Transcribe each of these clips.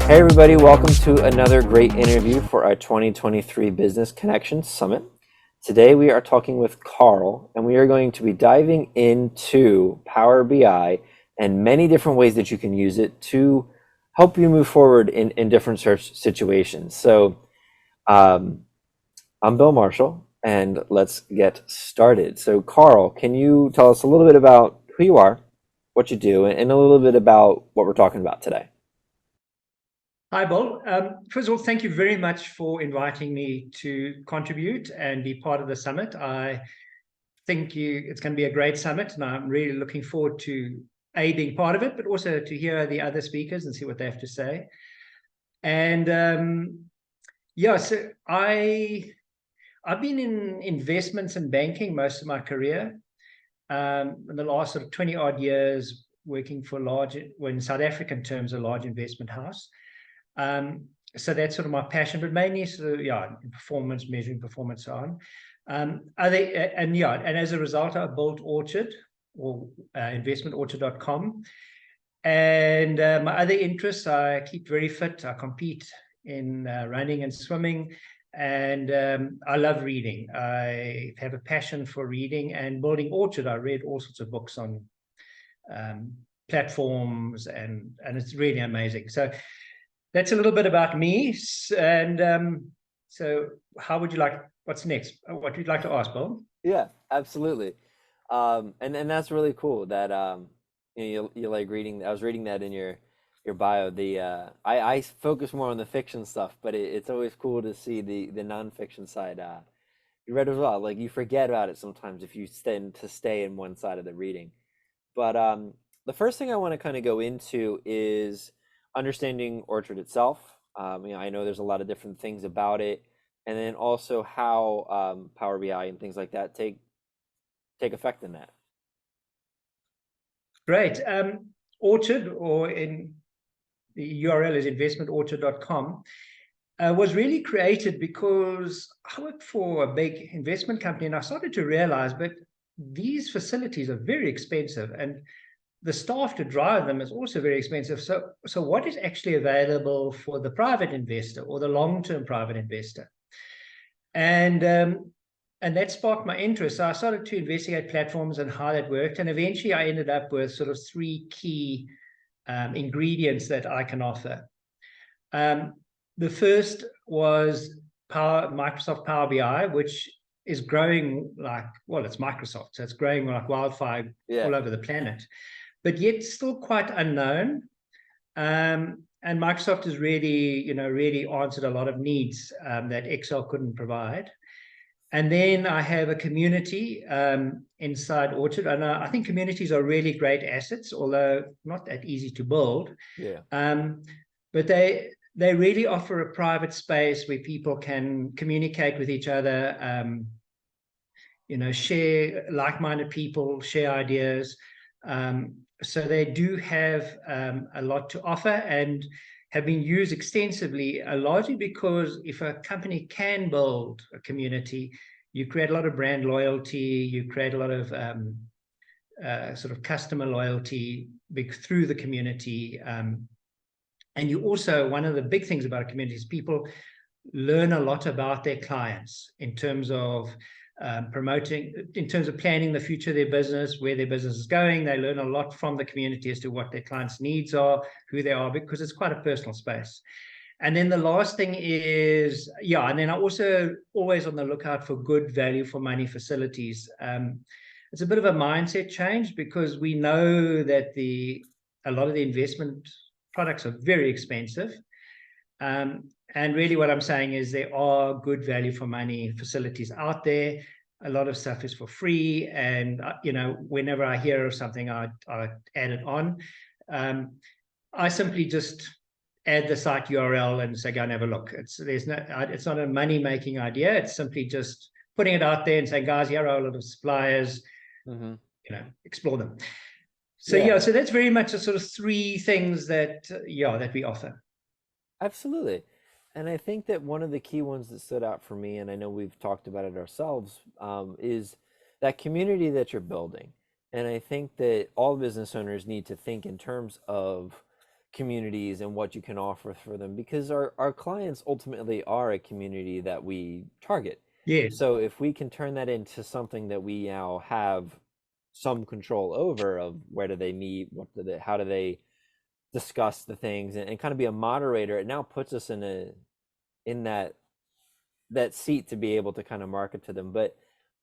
Hey, everybody, welcome to another great interview for our 2023 Business Connections Summit. Today, we are talking with Carl, and we are going to be diving into Power BI and many different ways that you can use it to help you move forward in different search situations. So, um, I'm Bill Marshall, and let's get started. So, Carl, can you tell us a little bit about who you are, what you do, and a little bit about what we're talking about today? Hi, Bill. First of all, thank you very much for inviting me to contribute and be part of the summit. I think it's going to be a great summit, and I'm really looking forward to being part of it, but also to hear the other speakers and see what they have to say. And yeah, so I've been in investments and banking most of my career. In the last sort of 20 odd years, working for in South African terms, a large investment house. Um, so that's sort of my passion, but mainly sort of, performance, measuring performance, so on. And as a result, I built Orchard or investmentorchard.com. And my other interests, I keep very fit. I compete in running and swimming, and I love reading. I have a passion for reading and building Orchard. I read all sorts of books on um, platforms, and it's really amazing. So that's a little bit about me. And so how would you like, what's next? What would you like to ask, Bill? Yeah, absolutely. And that's really cool that you like reading. I was reading that in your bio. I focus more on the fiction stuff, but it's always cool to see the nonfiction side. You read as well. Like you forget about it sometimes if you tend to stay in one side of the reading. But the first thing I want to kind of go into is understanding Orchard itself. I know there's a lot of different things about it, and then also how Power BI and things like that take effect in that. Great. Orchard, or in the URL is investmentorchard.com, was really created because I worked for a big investment company, and I started to realize, but these facilities are very expensive, and the staff to drive them is also very expensive. So what is actually available for the private investor or the long-term private investor? And that sparked my interest. So I started to investigate platforms and how that worked, and eventually I ended up with sort of three key ingredients that I can offer. Um, the first was Microsoft Power BI, which is growing like, well, it's Microsoft, so it's growing like wildfire Yeah. all over the planet, but yet still quite unknown. And Microsoft has really answered a lot of needs that Excel couldn't provide. And then I have a community inside Orchard. And I think communities are really great assets, although not that easy to build. Yeah. Um, but they really offer a private space where people can communicate with each other, share like-minded people, share ideas. So they do have a lot to offer and have been used extensively, largely because if a company can build a community, you create a lot of brand loyalty, you create a lot of sort of customer loyalty through the community. And you also, one of the big things about a community is people learn a lot about their clients in terms of promoting, in terms of planning the future of their business, where their business is going. They learn a lot from the community as to what their clients' needs are, who they are, because it's quite a personal space. And then the last thing is, and then I also always on the lookout for good value for money facilities. It's a bit of a mindset change because we know that a lot of the investment products are very expensive. And really what I'm saying is there are good value for money facilities out there. A lot of stuff is for free. And, whenever I hear of something, I add it on. I simply just add the site URL and say, go and have a look. It's not a money-making idea. It's simply just putting it out there and saying, guys, here are a lot of suppliers, Hmm. explore them. So, Yeah, so that's very much a sort of three things that we offer. absolutely. And I think that one of the key ones that stood out for me, and I know we've talked about it ourselves, is that community that you're building. And I think that all business owners need to think in terms of communities and what you can offer for them, because our clients ultimately are a community that we target. Yes. So if we can turn that into something that we now have some control over, of where do they meet, how do they discuss the things, and kind of be a moderator, it now puts us in that seat to be able to kind of market to them. But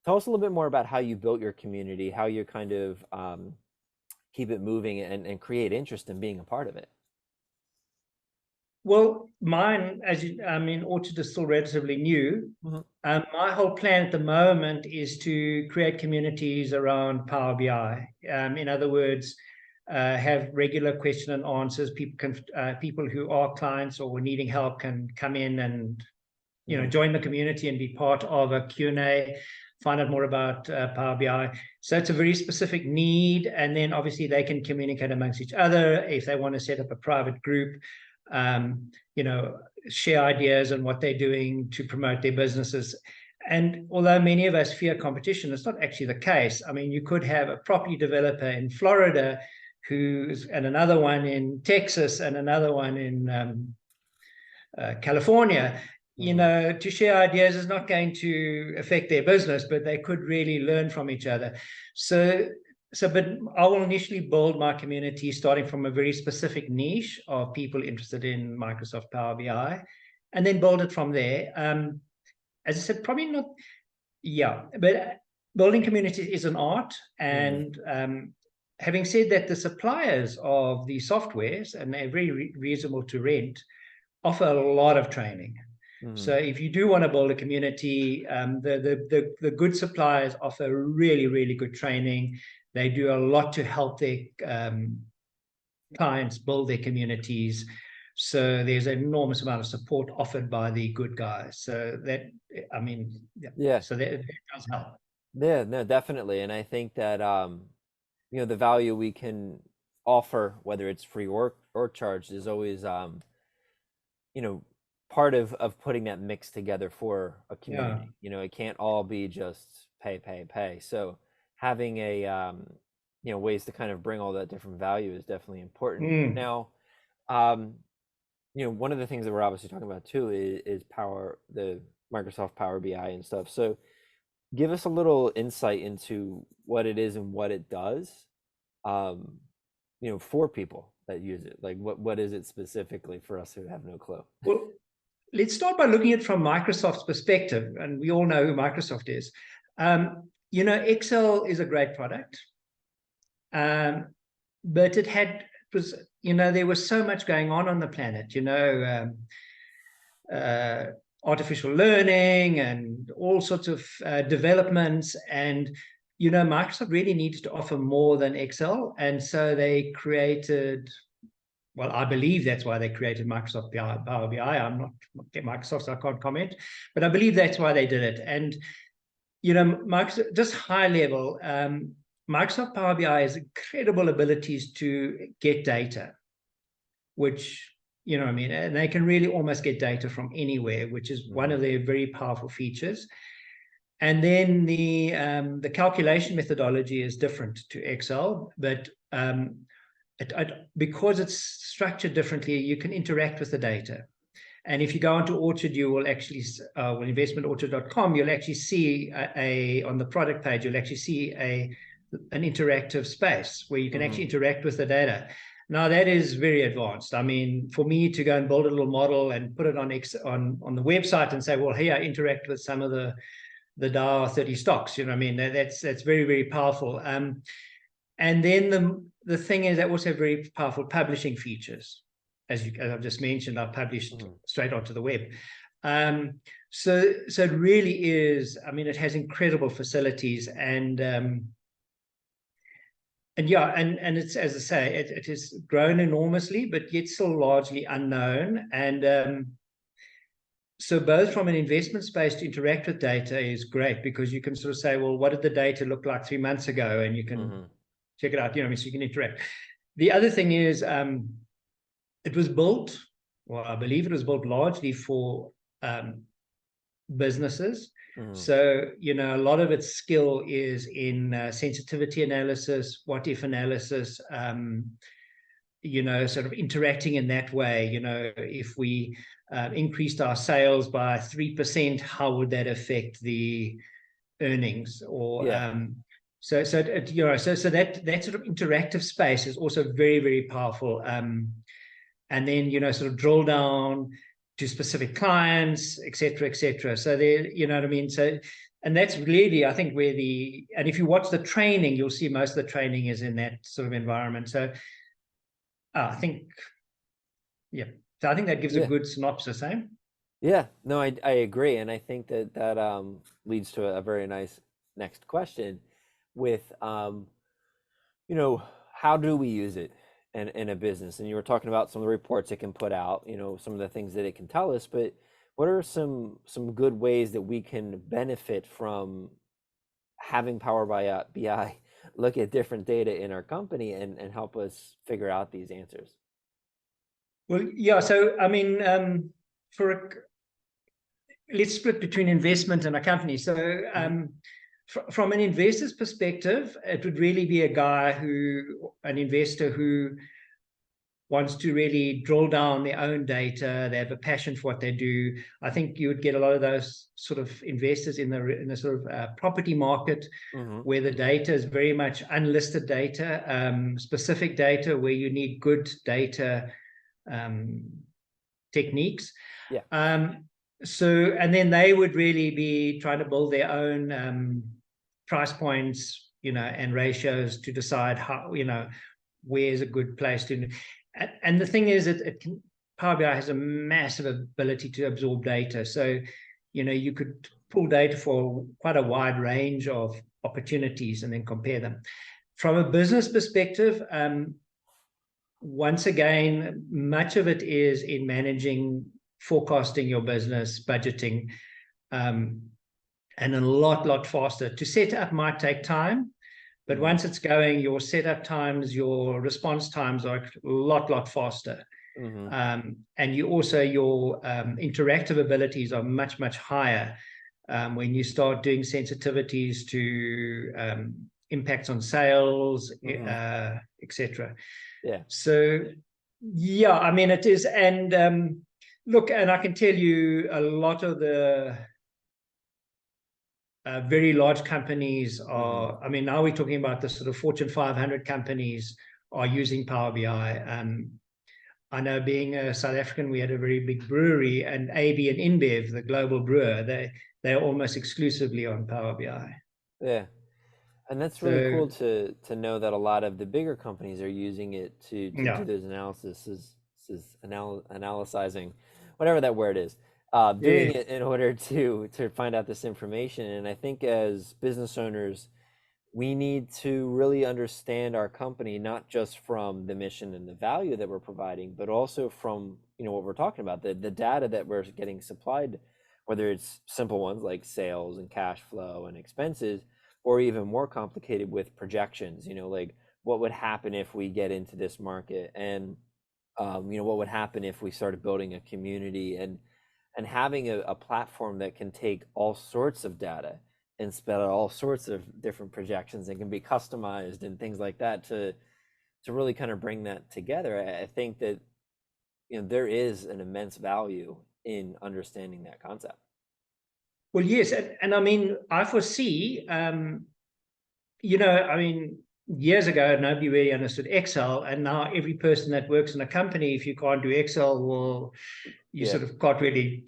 tell us a little bit more about how you built your community, how you kind of keep it moving and create interest in being a part of it. Well, mine, I mean, Orchard is still relatively new. Mhm. My whole plan at the moment is to create communities around Power BI. In other words, have regular question and answers. People who are clients or needing help can come in and join the community and be part of a Q&A, find out more about Power BI. So it's a very specific need, and then obviously they can communicate amongst each other if they want to set up a private group. Share ideas on what they're doing to promote their businesses. And although many of us fear competition, it's not actually the case. I mean, you could have a property developer in Florida and another one in Texas and another one in California. To share ideas is not going to affect their business, but they could really learn from each other. But I will initially build my community starting from a very specific niche of people interested in Microsoft Power BI, and then build it from there. As I said, probably not, but building communities is an art. And having said that, the suppliers of the softwares, and they're very reasonable to rent, offer a lot of training. So if you do want to build a community, the good suppliers offer really, really good training. They do a lot to help their clients build their communities. So there's an enormous amount of support offered by the good guys. So that, I mean, so that does help. Yeah, no, definitely. And I think that the value we can offer, whether it's free or charged, is always part of putting that mix together for a community. It can't all be just pay. So having a ways to kind of bring all that different value is definitely important. Now, one of the things that we're obviously talking about too is the Microsoft Power BI and stuff. So give us a little insight into what it is and what it does, for people that use it. Like what is it specifically for us who have no clue? Well, let's start by looking at it from Microsoft's perspective, and we all know who Microsoft is. Excel is a great product, but there was so much going on the planet. Artificial learning and all sorts of developments, and Microsoft really needed to offer more than Excel, and so they created. Well, I believe that's why they created Microsoft Power BI. I'm not Microsoft, so I can't comment, but I believe that's why they did it. And Microsoft, just high level, Microsoft Power BI has incredible abilities to get data, which and they can really almost get data from anywhere, which is one of their very powerful features. And then the calculation methodology is different to Excel, but because it's structured differently, you can interact with the data. And if you go onto Orchard, you will actually, investmentorchard.com, you'll actually see on the product page, you'll actually see an interactive space where you can actually interact with the data. Now that is very advanced. I mean, for me to go and build a little model and put it on the website and say, well, here, I interact with some of the Dow 30 stocks. That's very, very powerful. And then the thing is that also have very powerful publishing features. As I've just mentioned, I've published straight onto the web. So it really is, it has incredible facilities, and it's, as I say, it has grown enormously, but yet still largely unknown. And so both from an investment space to interact with data is great, because you can sort of say, well, what did the data look like 3 months ago? And you can check it out, so you can interact. The other thing is, it was built, well, I believe it was built largely for businesses. So, a lot of its skill is in sensitivity analysis, what if analysis, sort of interacting in that way. If we increased our sales by 3%, how would that affect the earnings? Or Yeah. so that sort of interactive space is also very, very powerful. And then sort of drill down to specific clients, et cetera, et cetera. So there, you know what I mean? So, and that's really, I think, and if you watch the training, you'll see most of the training is in that sort of environment. So I think, yeah. So I think that gives a Yeah. good synopsis, eh? Yeah, no, I agree, and I think that leads to a very nice next question with you know, how do we use it in a business? And you were talking about some of the reports it can put out, some of the things that it can tell us, but what are some good ways that we can benefit from having Power BI look at different data in our company and help us figure out these answers? Well, yeah. So I mean, let's split between investment and a company. So Hmm. from an investor's perspective, it would really be an investor who wants to really drill down their own data. They have a passion for what they do. I think you would get a lot of those sort of investors in the sort of property market, Hmm. where the data is very much unlisted data, specific data where you need good data um, techniques. Yeah. Um, and then they would really be trying to build their own price points, and ratios to decide how, where's a good place to. And the thing is, Power BI has a massive ability to absorb data. So, you could pull data for quite a wide range of opportunities and then compare them. From a business perspective, once again, much of it is in managing, forecasting your business, budgeting, and a lot faster. To set up might take time, but Hmm. once it's going, your setup times, your response times are a lot faster. Hmm. And your interactive abilities are much higher when you start doing sensitivities to impacts on sales, Hmm. etc. Yeah. So, yeah, I mean, it is. And look, and I can tell you a lot of the very large companies Hmm. I mean, now we're talking about the sort of Fortune 500 companies are using Power BI. I know, being a South African, we had a very big brewery, and AB and InBev, the global brewer, they're almost exclusively on Power BI. Yeah. And that's really So, cool to know that a lot of the bigger companies are using it to do yeah. those analysis analyzing, whatever that word is, doing Yeah. it in order to find out this information. And I think as business owners, we need to really understand our company, not just from the mission and the value that we're providing, but also from what we're talking about, the data that we're getting supplied, whether it's simple ones like sales and cash flow and expenses, or even more complicated with projections, like what would happen if we get into this market, and what would happen if we started building a community, and having a platform that can take all sorts of data and spell out all sorts of different projections and can be customized and things like that to really kind of bring that together. I think that there is an immense value in understanding that concept. Well, yes, and I mean, I foresee, I mean, years ago, nobody really understood Excel, and now every person that works in a company, if you can't do Excel, well, you Yeah. sort of can't really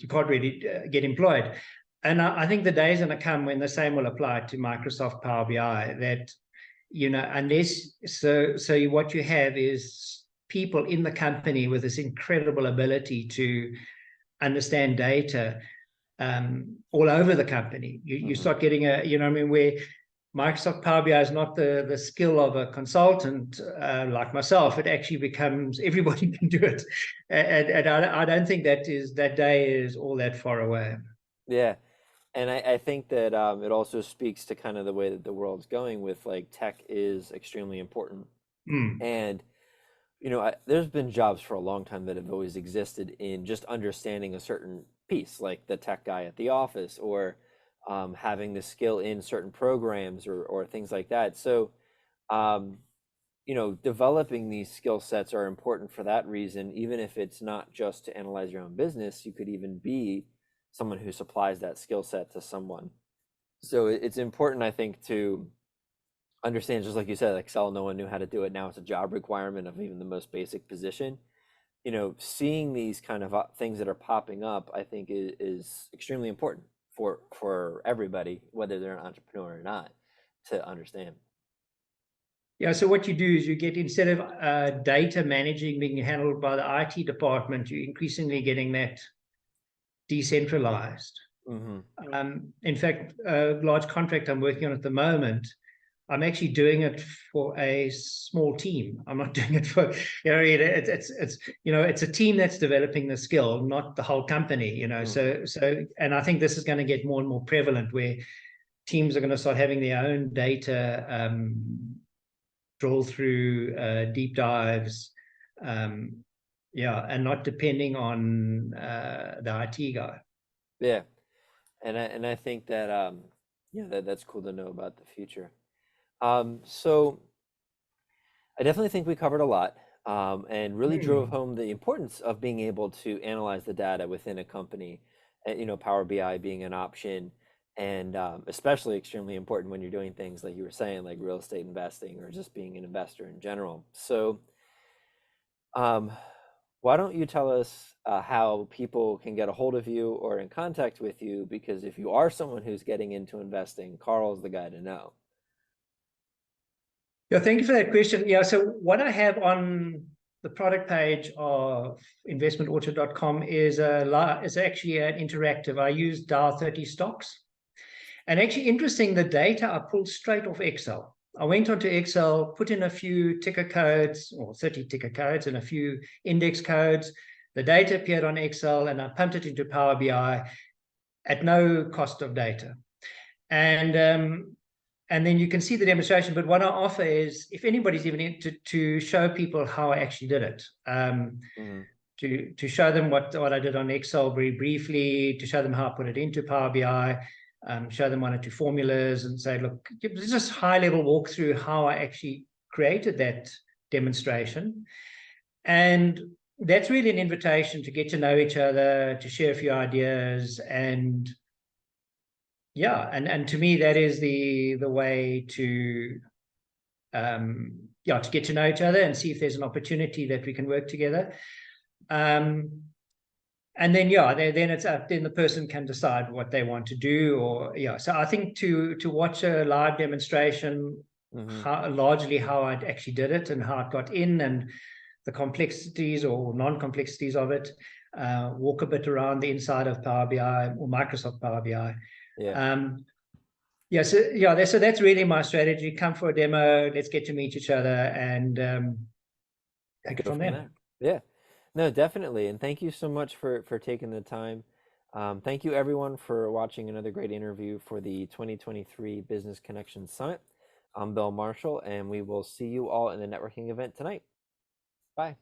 get employed. And I think the days are going to come when the same will apply to Microsoft Power BI. That unless so what you have is people in the company with this incredible ability to understand data all over the company. You Hmm. start getting I mean, where Microsoft Power BI is not the skill of a consultant like myself. It actually becomes everybody can do it, and I don't think that day is all that far away. Yeah. And I think that it also speaks to kind of the way that the world's going with, like, tech is extremely important. Mm. And there's been jobs for a long time that have always existed in just understanding a certain piece, like the tech guy at the office, or having the skill in certain programs, or things like that. So, um, developing these skill sets are important for that reason. Even if it's not just to analyze your own business, you could even be someone who supplies that skill set to someone. So it's important, I think, to understand, just like you said, Excel, no one knew how to do it. Now it's a job requirement of even the most basic position. Seeing these kind of things that are popping up, I think is extremely important for everybody, whether they're an entrepreneur or not, to understand. Yeah, so what you do is you get, instead of data managing being handled by the IT department, you're increasingly getting that decentralized. In fact, a large contract I'm working on at the moment, I'm actually doing it for a small team. I'm not doing it for, it's a team that's developing the skill, not the whole company, and I think this is going to get more and more prevalent, where teams are going to start having their own data, drill through deep dives, and not depending on the IT guy. Yeah, and I think that that's cool to know about the future. So I definitely think we covered a lot, and really drove home the importance of being able to analyze the data within a company, Power BI being an option, and especially extremely important when you're doing things like you were saying, like real estate investing or just being an investor in general. So why don't you tell us how people can get a hold of you or in contact with you? Because if you are someone who's getting into investing, Carl's the guy to know. Yeah, thank you for that question. Yeah, so what I have on the product page of investmentorchard.com is actually an interactive. I use Dow 30 stocks. And actually, interesting, the data I pulled straight off Excel. I went onto Excel, put in a few ticker codes, or 30 ticker codes, and a few index codes. The data appeared on Excel, and I pumped it into Power BI at no cost of data. And then you can see the demonstration. But what I offer is, if anybody's even in, to show people how I actually did it, to show them what I did on Excel very briefly, to show them how I put it into Power BI, show them 1 or 2 formulas, and say, look, it's just high-level walk through how I actually created that demonstration. And that's really an invitation to get to know each other, to share a few ideas, and to me, that is the way to get to know each other and see if there's an opportunity that we can work together. And then then the person can decide what they want to do, so I think to watch a live demonstration, largely how I actually did it and how it got in, and the complexities or non-complexities of it, walk a bit around the inside of Power BI or Microsoft Power BI. So that's really my strategy. Come for a demo, let's get to meet each other, and take it from there. Yeah, no, definitely. And thank you so much for taking the time. Thank you everyone for watching another great interview for the 2023 Business Connections Summit. I'm Bill Marshall, and we will see you all in the networking event tonight. Bye.